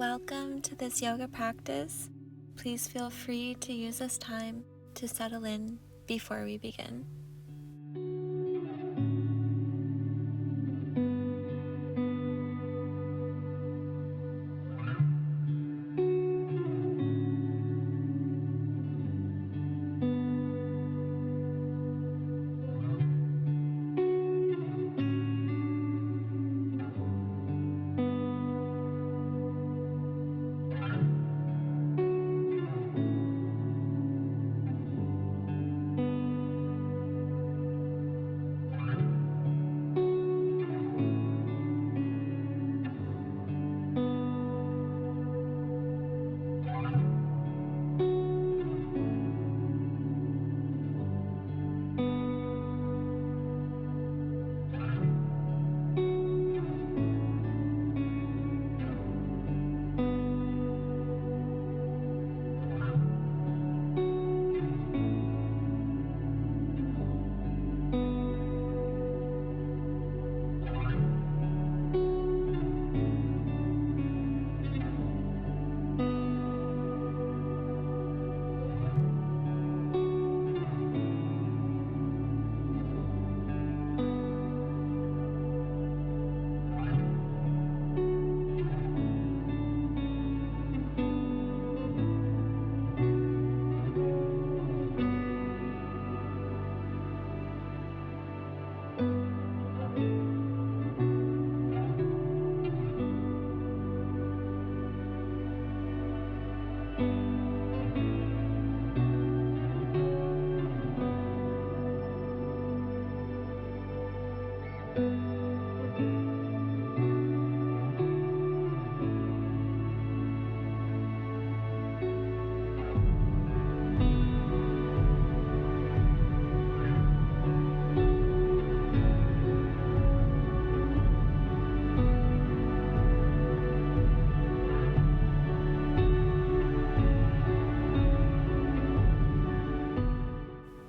Welcome to this yoga practice. Please feel free to use this time to settle in before we begin.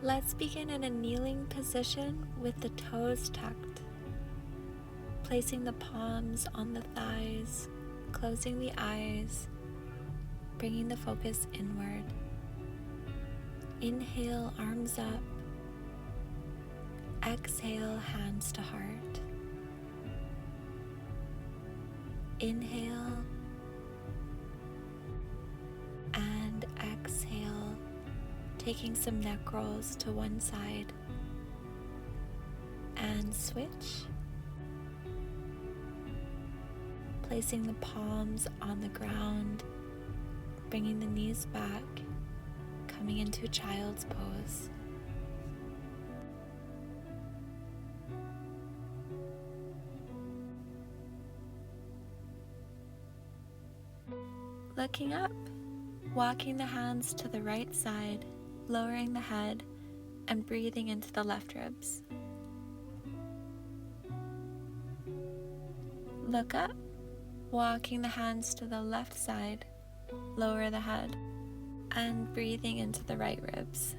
Let's begin in a kneeling position with the toes tucked, placing the palms on the thighs, closing the eyes, bringing the focus inward. Inhale, arms up. Exhale, hands to heart. Inhale and exhale, taking some neck rolls to one side, and switch. Placing the palms on the ground, bringing the knees back, coming into child's pose. Looking up, walking the hands to the right side, lowering the head and breathing into the left ribs. Look up, walking the hands to the left side, lower the head and breathing into the right ribs.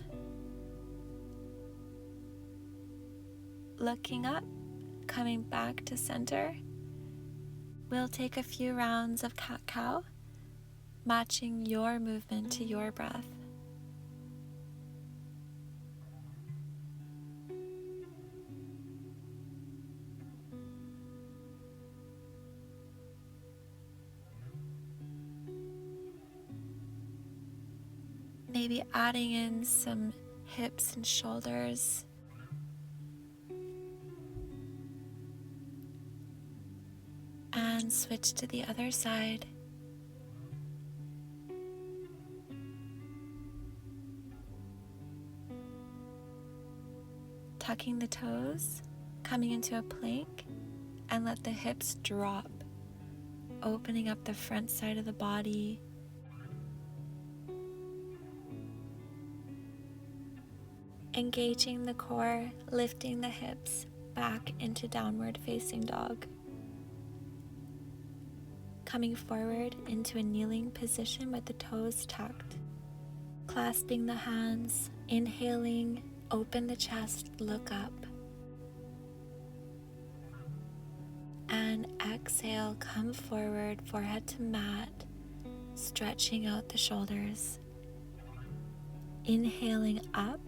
Looking up, coming back to center. We'll take a few rounds of cat-cow, matching your movement to your breath. Maybe adding in some hips and shoulders. And switch to the other side. Tucking the toes, coming into a plank, and let the hips drop, opening up the front side of the body. Engaging the core, lifting the hips back into downward facing dog. Coming forward into a kneeling position with the toes tucked. Clasping the hands, inhaling, open the chest, look up. And exhale, come forward, forehead to mat, stretching out the shoulders. Inhaling up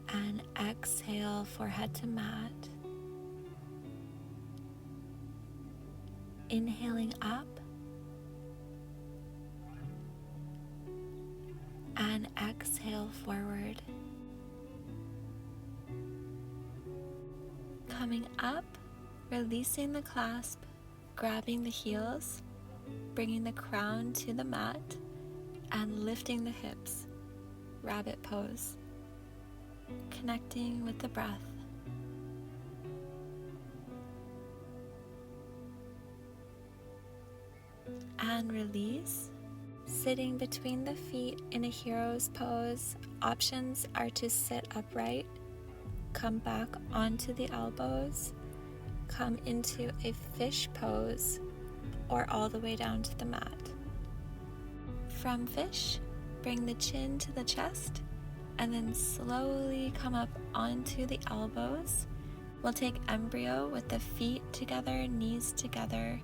and exhale, forehead to mat. Inhaling up and exhale forward. Coming up, releasing the clasp, grabbing the heels, bringing the crown to the mat, and lifting the hips, rabbit pose. Connecting with the breath. And release. Sitting between the feet in a hero's pose. Options are to sit upright, come back onto the elbows, come into a fish pose, or all the way down to the mat. From fish, bring the chin to the chest, and then slowly come up onto the elbows. We'll take embryo with the feet together, knees together,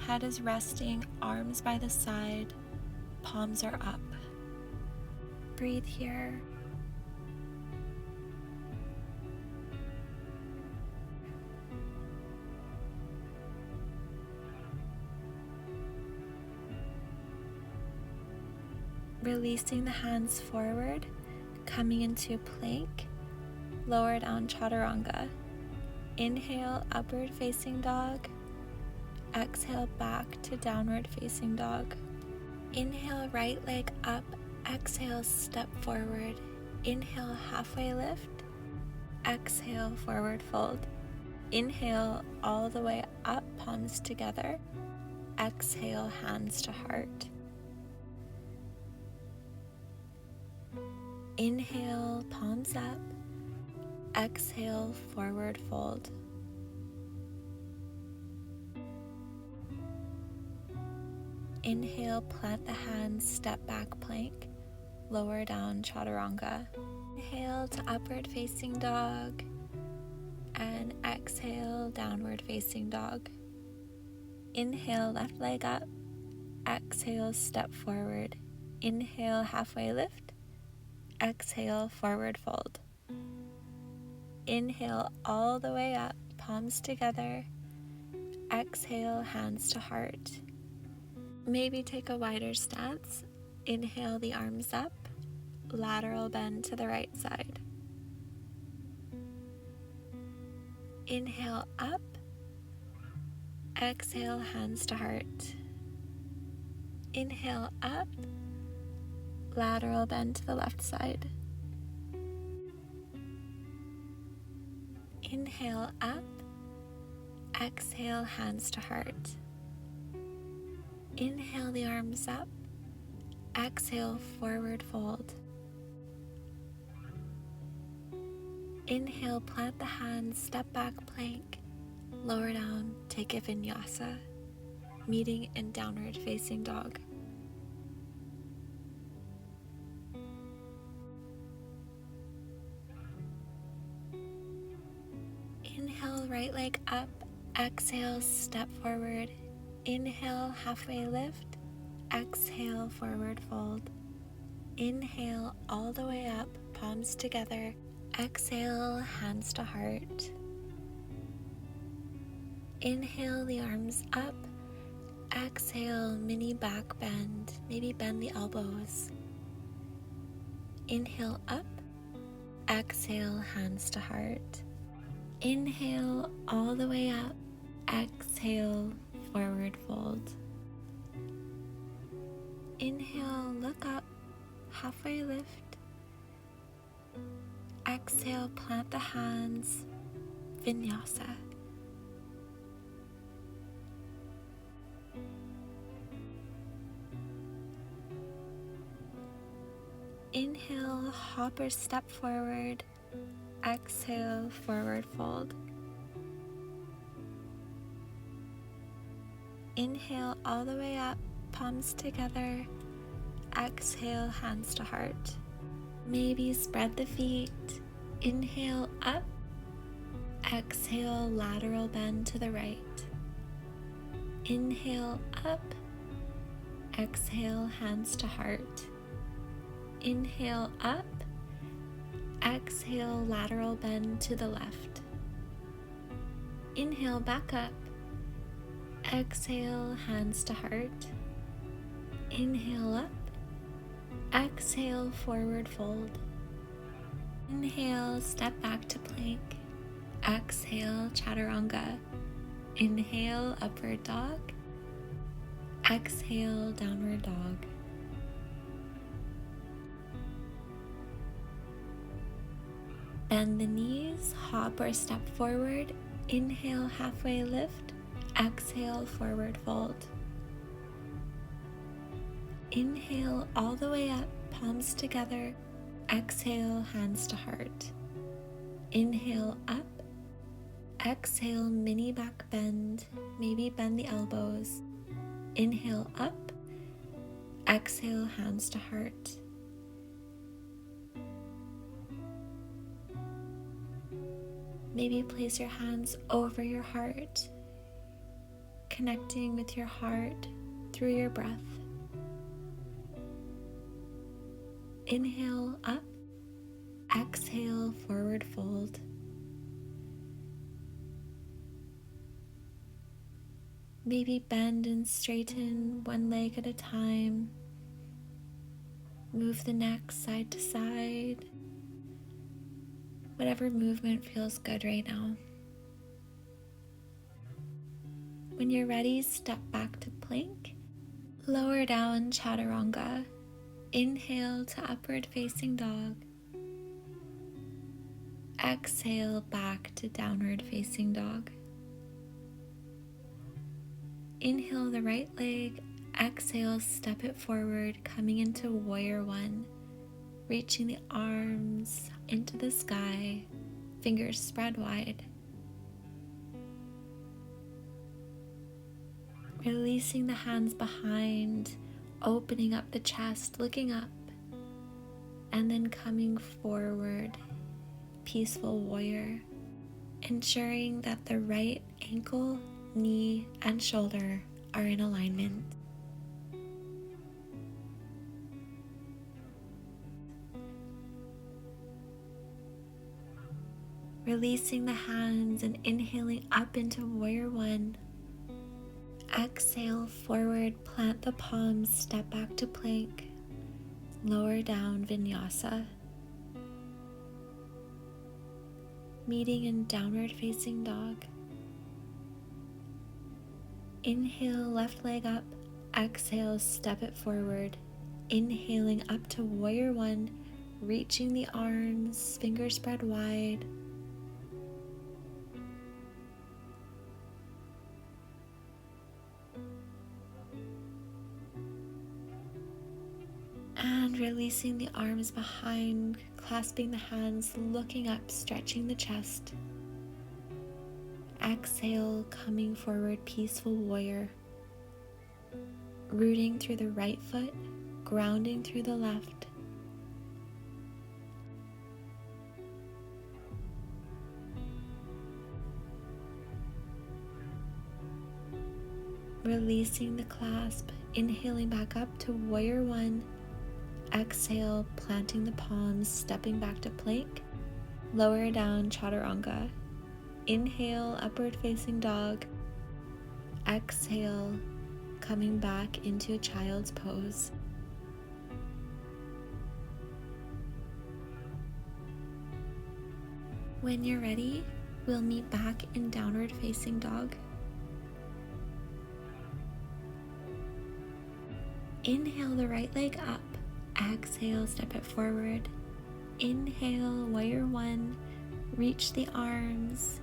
head is resting, arms by the side, palms are up. Breathe here. Releasing the hands forward, coming into plank, lower down chaturanga. Inhale, upward facing dog. Exhale, back to downward facing dog. Inhale, right leg up. Exhale, step forward. Inhale, halfway lift. Exhale, forward fold. Inhale, all the way up, palms together. Exhale, hands to heart. Inhale, palms up. Exhale, forward fold. Inhale, plant the hands, step back plank, lower down chaturanga. Inhale to upward facing dog, and exhale, downward facing dog. Inhale, left leg up. Exhale, step forward. Inhale, halfway lift. Exhale, forward fold. Inhale all the way up, palms together. Exhale, hands to heart. Maybe take a wider stance. Inhale the arms up, lateral bend to the right side. Inhale up. Exhale, hands to heart. Inhale up. Lateral bend to the left side. Inhale up. Exhale, hands to heart. Inhale the arms up. Exhale, forward fold. Inhale, plant the hands, step back plank. Lower down, take a vinyasa, meeting in downward facing dog. Inhale, right leg up. Exhale, step forward. Inhale, halfway lift. Exhale, forward fold. Inhale, all the way up, palms together. Exhale, hands to heart. Inhale the arms up. Exhale, mini back bend. Maybe bend the elbows. Inhale up. Exhale, hands to heart. Inhale all the way up. Exhale, forward fold. Inhale, look up, halfway lift. Exhale, plant the hands, vinyasa. Inhale, hop or step forward. Exhale, forward fold. Inhale all the way up, palms together. Exhale, hands to heart. Maybe spread the feet. Inhale up. Exhale, lateral bend to the right. Inhale up, exhale hands to heart. Inhale up, exhale lateral bend to the left. Inhale back up, exhale hands to heart. Inhale up, exhale forward fold. Inhale, step back to plank. Exhale, chaturanga. Inhale, upward dog. Exhale, downward dog. Bend the knees, hop or step forward. Inhale, halfway lift. Exhale, forward fold. Inhale all the way up, palms together. Exhale, hands to heart. Inhale up. Exhale, mini back bend. Maybe bend the elbows. Inhale up. Exhale, hands to heart. Maybe place your hands over your heart, connecting with your heart through your breath. Inhale up, exhale forward fold. Maybe bend and straighten one leg at a time. Move the neck side to side. Whatever movement feels good right now. When you're ready, step back to plank. Lower down chaturanga. Inhale to upward facing dog. Exhale back to downward facing dog. Inhale the right leg. Exhale, step it forward, coming into warrior one. Reaching the arms into the sky, fingers spread wide. Releasing the hands behind, opening up the chest, looking up, and then coming forward, peaceful warrior. Ensuring that the right ankle, knee, and shoulder are in alignment. Releasing the hands and inhaling up into warrior one. Exhale forward, plant the palms, step back to plank. Lower down vinyasa. Meeting in downward facing dog. Inhale, left leg up. Exhale, step it forward. Inhaling up to warrior one, reaching the arms, fingers spread wide. And releasing the arms behind, clasping the hands, looking up, stretching the chest. Exhale, coming forward, peaceful warrior. Rooting through the right foot, grounding through the left. Releasing the clasp, inhaling back up to warrior one. Exhale, planting the palms, stepping back to plank. Lower down chaturanga. Inhale, upward facing dog. Exhale, coming back into a child's pose. When you're ready, we'll meet back in downward facing dog. Inhale the right leg up. Exhale, step it forward. Inhale, warrior one. Reach the arms.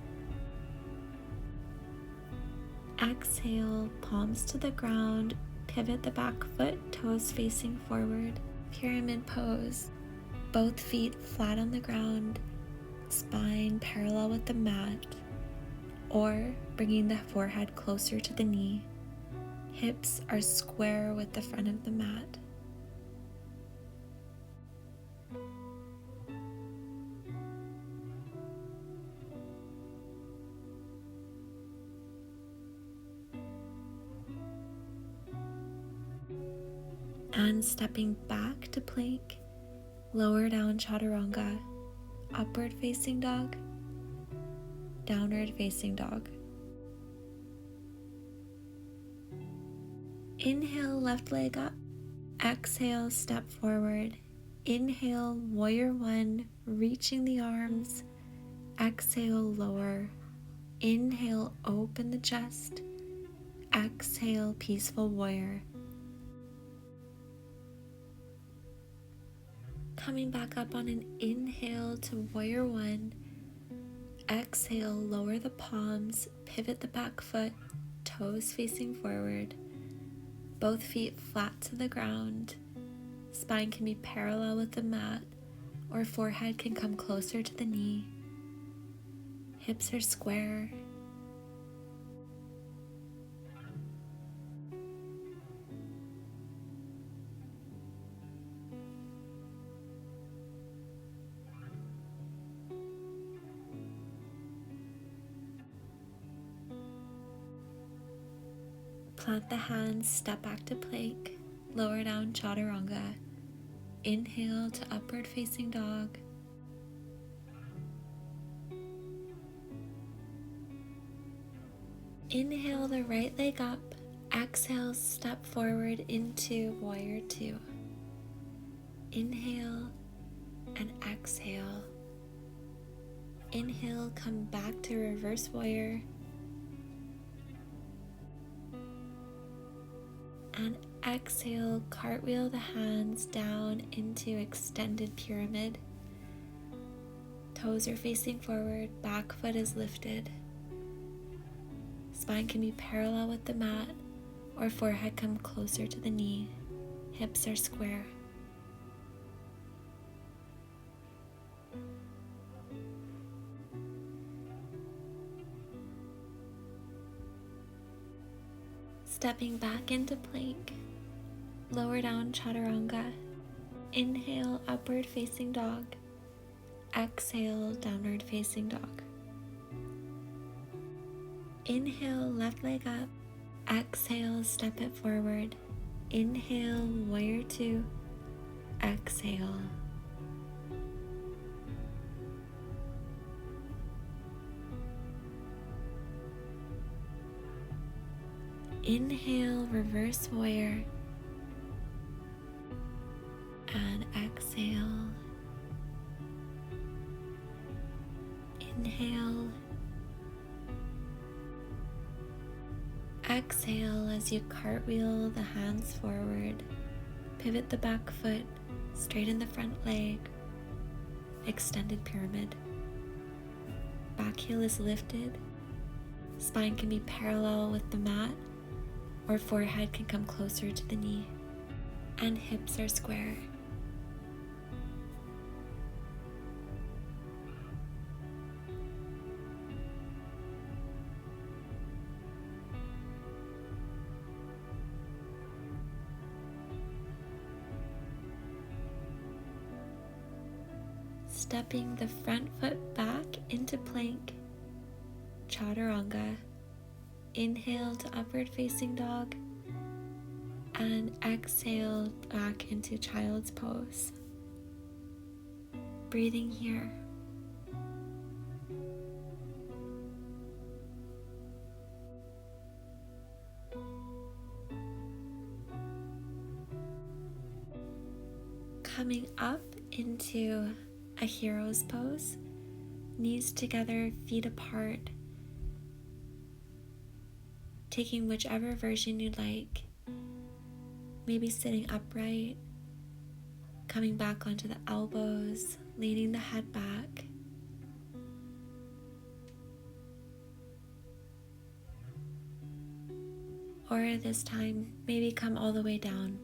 Exhale, palms to the ground. Pivot the back foot, toes facing forward. Pyramid pose. Both feet flat on the ground. Spine parallel with the mat. Or bringing the forehead closer to the knee. Hips are square with the front of the mat. And stepping back to plank, lower down chaturanga, upward facing dog, downward facing dog. Inhale, left leg up. Exhale, step forward. Inhale, warrior one, reaching the arms. Exhale, lower. Inhale, open the chest. Exhale, peaceful warrior. Coming back up on an inhale to warrior one. Exhale, lower the palms, pivot the back foot, toes facing forward. Both feet flat to the ground. Spine can be parallel with the mat, or forehead can come closer to the knee. Hips are square. Plant the hands, step back to plank, lower down chaturanga. Inhale to upward facing dog. Inhale the right leg up. Exhale, step forward into warrior two. Inhale and exhale. Inhale, come back to reverse warrior. And exhale, cartwheel the hands down into extended pyramid. Toes are facing forward, back foot is lifted. Spine can be parallel with the mat, or forehead come closer to the knee. Hips are square. Stepping back into plank, lower down chaturanga. Inhale, upward facing dog. Exhale, downward facing dog. Inhale, left leg up. Exhale, step it forward. Inhale, warrior two. Exhale. Inhale, reverse warrior. And exhale. Inhale. Exhale as you cartwheel the hands forward. Pivot the back foot, straighten the front leg. Extended pyramid. Back heel is lifted. Spine can be parallel with the mat, or forehead can come closer to the knee. And hips are square. Stepping the front foot back into plank, chaturanga. Inhale to upward facing dog, and exhale back into child's pose. Breathing here. Coming up into a hero's pose, knees together, feet apart, taking whichever version you'd like, maybe sitting upright, coming back onto the elbows, leaning the head back. Or this time, maybe come all the way down,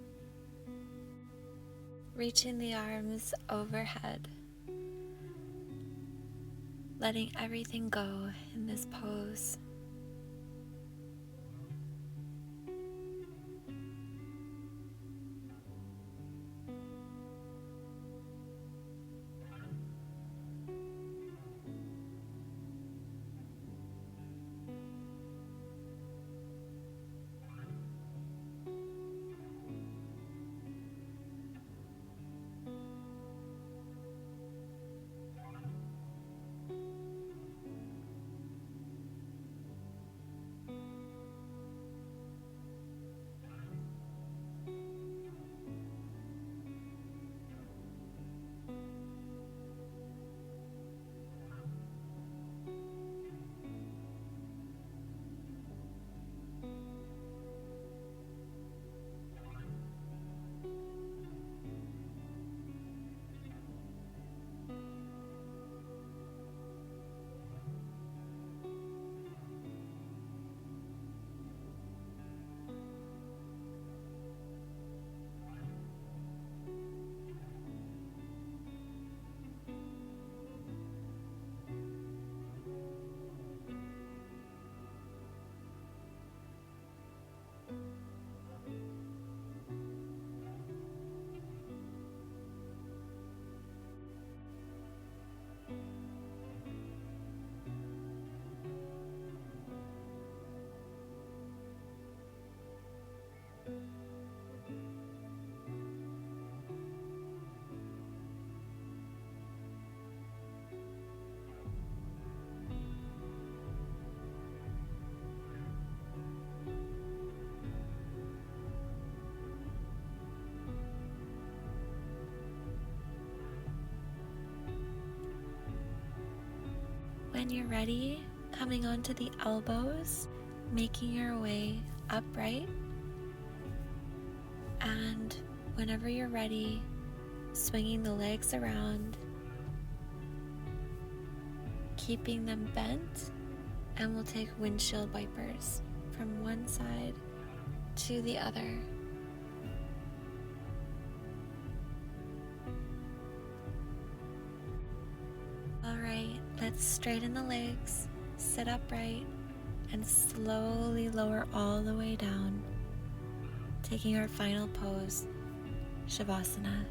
reaching the arms overhead. Letting everything go in this pose. When you're ready, coming onto the elbows, making your way upright, and whenever you're ready, swinging the legs around, keeping them bent, and we'll take windshield wipers from one side to the other. Alright, let's straighten the legs, sit upright, and slowly lower all the way down, taking our final pose, Shavasana.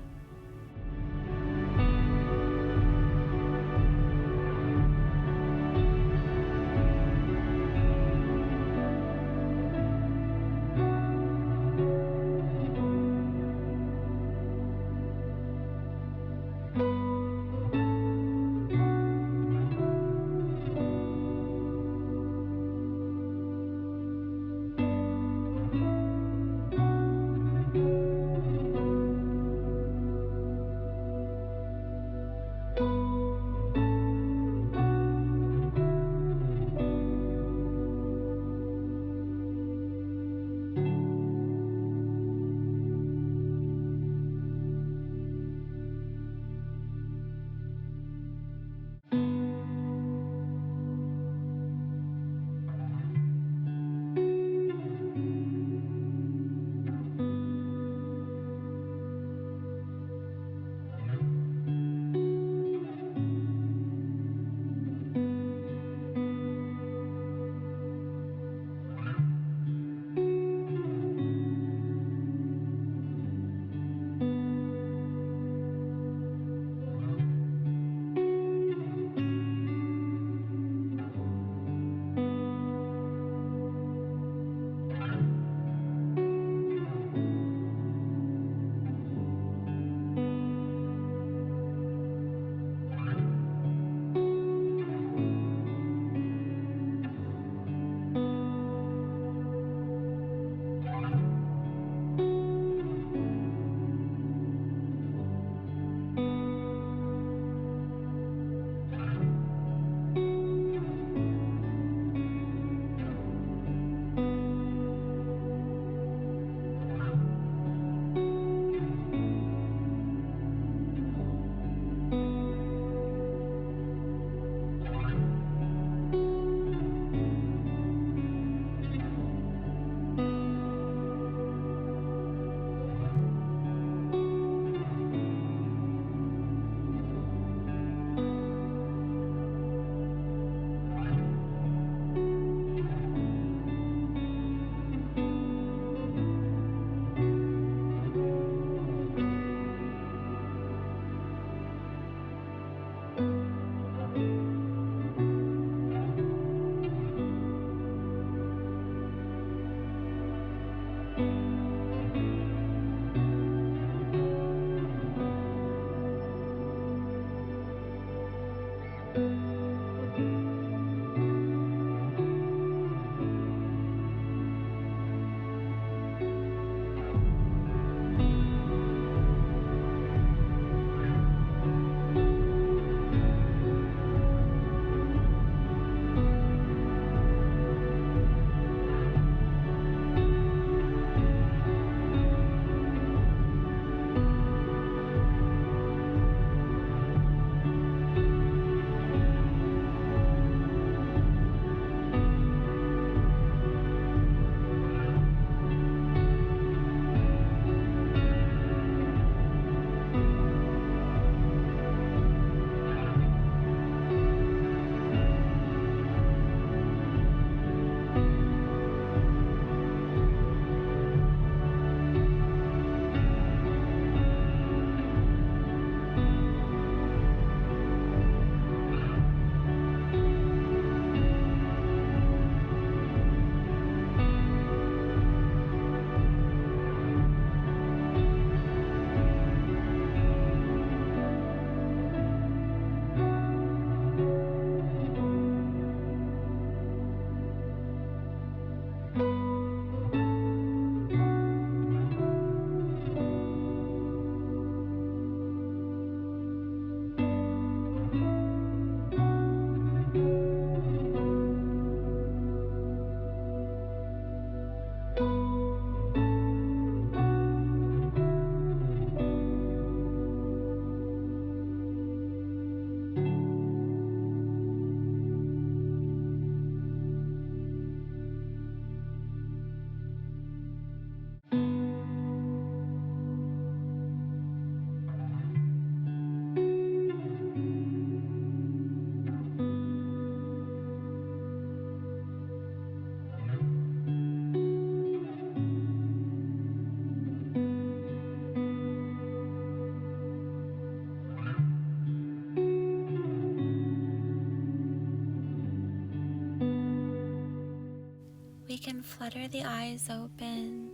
We can flutter the eyes open,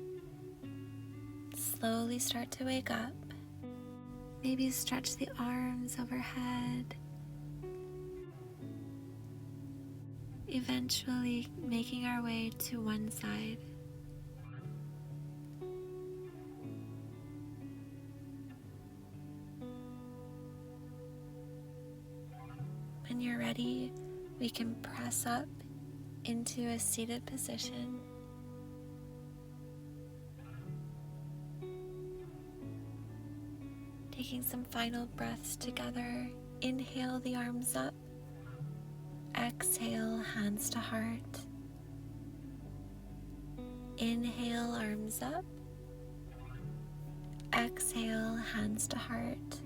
slowly start to wake up. Maybe stretch the arms overhead, eventually making our way to one side. When you're ready, we can press up into a seated position. Taking some final breaths together. Inhale the arms up. Exhale, hands to heart. Inhale, arms up. Exhale, hands to heart.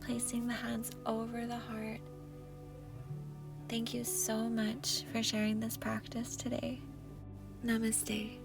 Placing the hands over the heart. Thank you so much for sharing this practice today. Namaste.